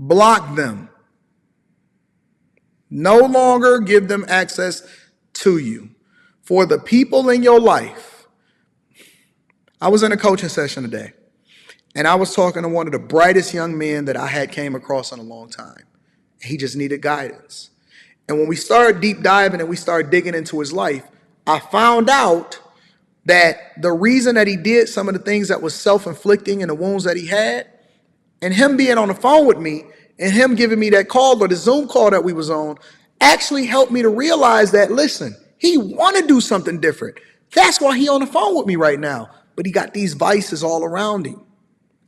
Block them. No longer give them access to you. For the people in your life, I was in a coaching session today, and I was talking to one of the brightest young men that I had came across in a long time. He just needed guidance. And when we started deep diving and we started digging into his life, I found out that the reason that he did some of the things that was self-inflicting and the wounds that he had, and him being on the phone with me and him giving me that call or the Zoom call that we was on actually helped me to realize that, listen, he want to do something different. That's why he on the phone with me right now. But he got these vices all around him.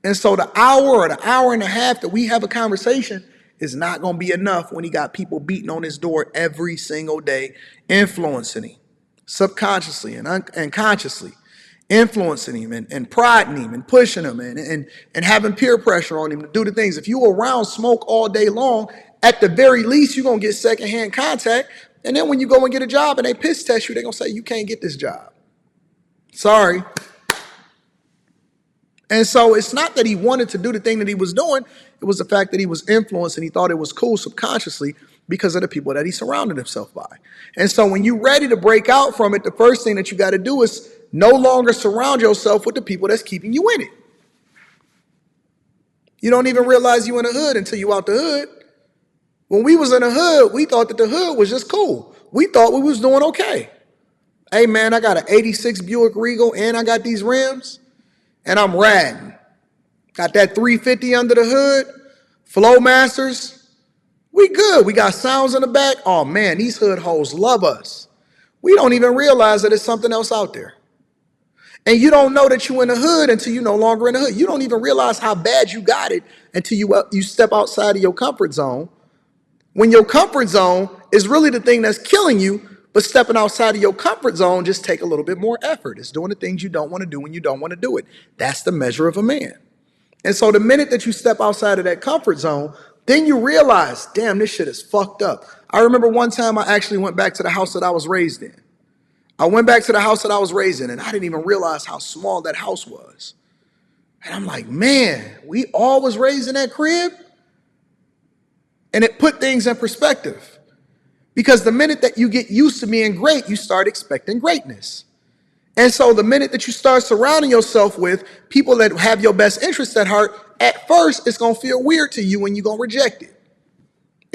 And so the hour or the hour and a half that we have a conversation is not going to be enough when he got people beating on his door every single day, influencing him subconsciously and consciously, influencing him and prodding him and pushing him and having peer pressure on him to do the things. If you around smoke all day long, at the very least, you're going to get secondhand contact. And then when you go and get a job and they piss test you, they're going to say, you can't get this job. Sorry. And so it's not that he wanted to do the thing that he was doing. It was the fact that he was influenced and he thought it was cool subconsciously because of the people that he surrounded himself by. And so when you're ready to break out from it, the first thing that you got to do is no longer surround yourself with the people that's keeping you in it. You don't even realize you in the hood until you out the hood. When we was in the hood, we thought that the hood was just cool. We thought we was doing okay. Hey man, I got an 86 Buick Regal and I got these rims. And I'm riding. Got that 350 under the hood. Flow Masters. We good. We got sounds in the back. Oh man, these hood hoes love us. We don't even realize that there's something else out there. And you don't know that you're in the hood until you're no longer in the hood. You don't even realize how bad you got it until you step outside of your comfort zone. When your comfort zone is really the thing that's killing you, but stepping outside of your comfort zone just take a little bit more effort. It's doing the things you don't want to do when you don't want to do it. That's the measure of a man. And so the minute that you step outside of that comfort zone, then you realize, damn, this shit is fucked up. I remember one time I actually went back to the house that I was raised in. I went back to the house that I was raised in, and I didn't even realize how small that house was. And I'm like, man, we all was raised in that crib? And it put things in perspective. Because the minute that you get used to being great, you start expecting greatness. And so the minute that you start surrounding yourself with people that have your best interests at heart, at first it's going to feel weird to you and you're going to reject it.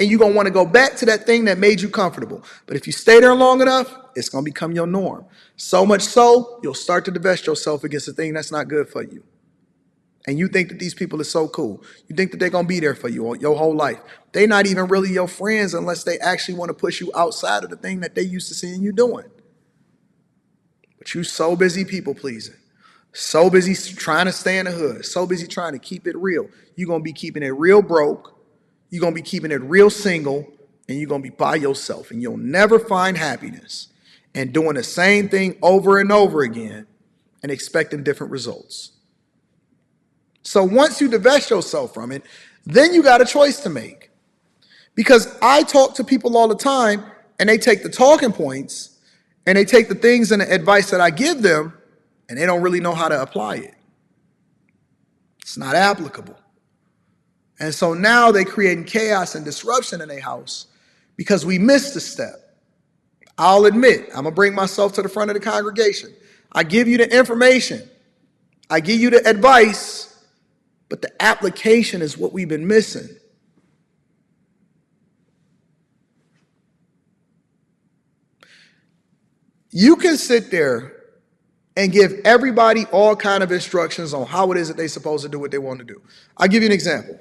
And you're going to want to go back to that thing that made you comfortable. But if you stay there long enough, it's going to become your norm. So much so, you'll start to divest yourself against the thing that's not good for you. And you think that these people are so cool. You think that they're going to be there for you your whole life. They're not even really your friends unless they actually want to push you outside of the thing that they used to seeing you doing. But you so busy people pleasing. So busy trying to stay in the hood. So busy trying to keep it real. You're going to be keeping it real broke. You're going to be keeping it real single. And you're going to be by yourself. And you'll never find happiness in doing the same thing over and over again and expecting different results. So once you divest yourself from it, then you got a choice to make. Because I talk to people all the time and they take the talking points and they take the things and the advice that I give them and they don't really know how to apply it. It's not applicable. And so now they're creating chaos and disruption in their house because we missed a step. I'll admit, I'm going to bring myself to the front of the congregation. I give you the information. I give you the advice. But the application is what we've been missing. You can sit there and give everybody all kind of instructions on how it is that they're supposed to do what they want to do. I'll give you an example.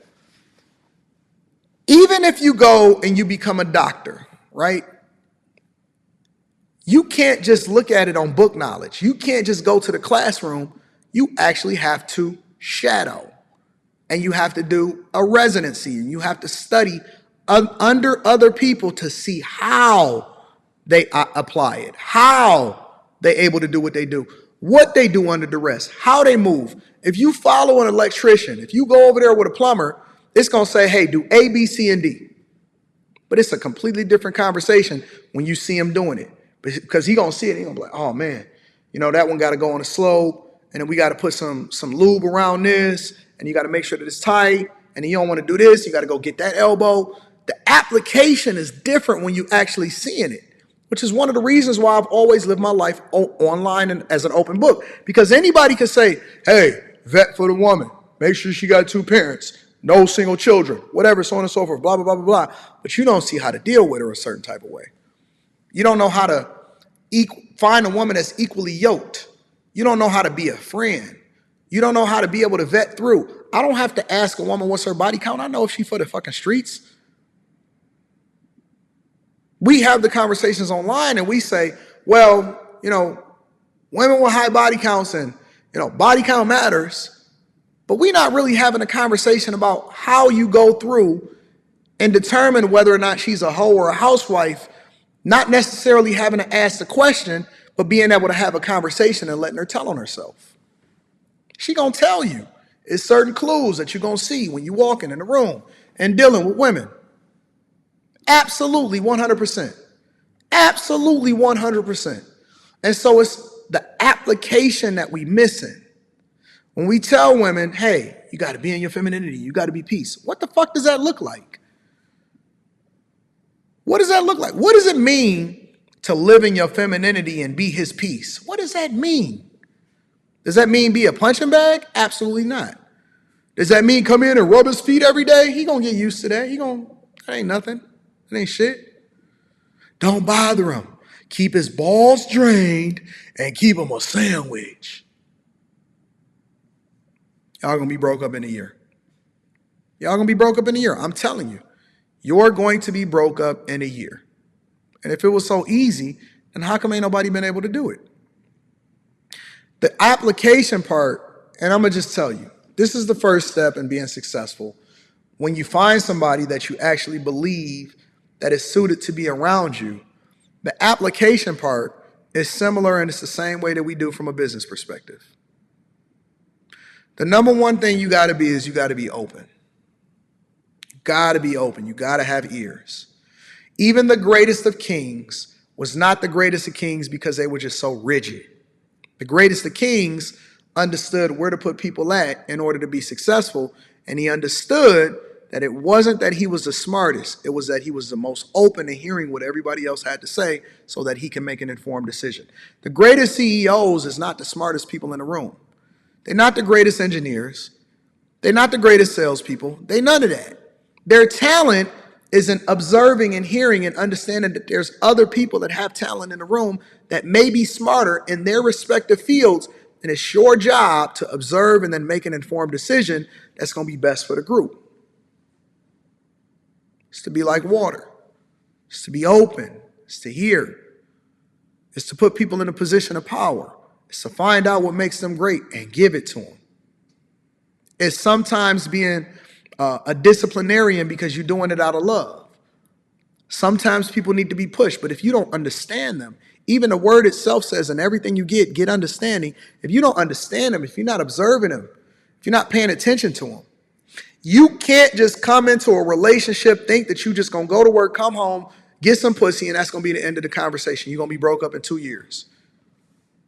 Even if you go and you become a doctor, right? You can't just look at it on book knowledge. You can't just go to the classroom. You actually have to shadow. And you have to do a residency, and you have to study under other people to see how they apply it, how they're able to do what they do, what they do under duress, how they move. If you follow an electrician, if you go over there with a plumber, it's going to say, hey, do A, B, C, and D. But it's a completely different conversation when you see him doing it. Because he's going to see it, he's going to be like, oh, man, you know, that one got to go on a slope, and then we got to put some lube around this, and you got to make sure that it's tight, and then you don't want to do this, you got to go get that elbow. The application is different when you actually seeing it, which is one of the reasons why I've always lived my life online and as an open book. Because anybody can say, hey, vet for the woman, make sure she got 2 parents, no single children, whatever, so on and so forth, blah, blah, blah, blah, blah. But you don't see how to deal with her a certain type of way. You don't know how to find a woman that's equally yoked. You don't know how to be a friend. You don't know how to be able to vet through. I don't have to ask a woman what's her body count. I know if she for the fucking streets. We have the conversations online and we say, well, women with high body counts and, body count matters. But we're not really having a conversation about how you go through and determine whether or not she's a hoe or a housewife, not necessarily having to ask the question, but being able to have a conversation and letting her tell on herself. She gonna tell you. It's certain clues that you're gonna see when you're walking in the room and dealing with women. Absolutely 100%. Absolutely 100%. And so it's the application that we missing. When we tell women, hey, you got to be in your femininity, you got to be peace. What the fuck does that look like? What does that look like? What does it mean to live in your femininity and be his peace? What does that mean? Does that mean be a punching bag? Absolutely not. Does that mean come in and rub his feet every day? He gonna get used to that. That ain't nothing. That ain't shit. Don't bother him. Keep his balls drained and keep him a sandwich. Y'all gonna be broke up in a year. Y'all gonna be broke up in a year. I'm telling you, you're going to be broke up in a year. And if it was so easy, then how come ain't nobody been able to do it? The application part, and I'm gonna just tell you, this is the first step in being successful. When you find somebody that you actually believe that is suited to be around you, the application part is similar and it's the same way that we do from a business perspective. The number one thing you gotta be is you gotta be open. You gotta be open, you gotta have ears. Even the greatest of kings was not the greatest of kings because they were just so rigid. The greatest of kings understood where to put people at in order to be successful, and he understood that it wasn't that he was the smartest, it was that he was the most open to hearing what everybody else had to say so that he can make an informed decision. The greatest CEOs is not the smartest people in the room. They're not the greatest engineers. They're not the greatest salespeople. They're none of that. Their talent is in observing and hearing and understanding that there's other people that have talent in the room that may be smarter in their respective fields, and it's your job to observe and then make an informed decision that's going to be best for the group. It's to be like water. It's to be open. It's to hear. It's to put people in a position of power. It's to find out what makes them great and give it to them. It's sometimes being a disciplinarian because you're doing it out of love. Sometimes people need to be pushed, but if you don't understand them, even the word itself says, in everything you get understanding. If you don't understand them, if you're not observing them, if you're not paying attention to them, you can't just come into a relationship, think that you just gonna go to work, come home, get some pussy, and that's gonna be the end of the conversation. You're gonna be broke up in 2 years.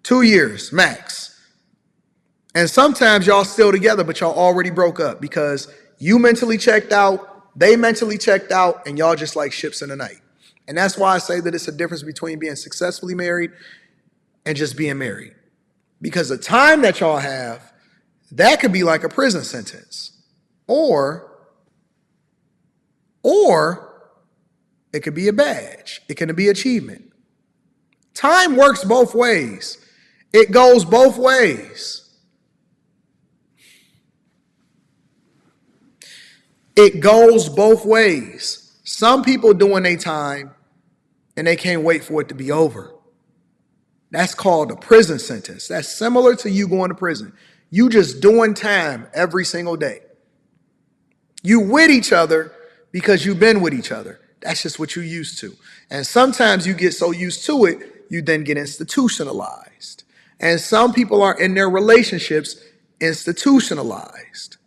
2 years, max. And sometimes y'all still together, but y'all already broke up because you mentally checked out, they mentally checked out, and y'all just like ships in the night. And that's why I say that it's a difference between being successfully married and just being married. Because the time that y'all have, that could be like a prison sentence. Or it could be a badge. It can be achievement. Time works both ways. It goes both ways. It goes both ways. Some people doing their time and they can't wait for it to be over. That's called a prison sentence. That's similar to you going to prison. You just doing time every single day. You with each other because you've been with each other. That's just what you're used to. And sometimes you get so used to it, you then get institutionalized. And some people are in their relationships institutionalized.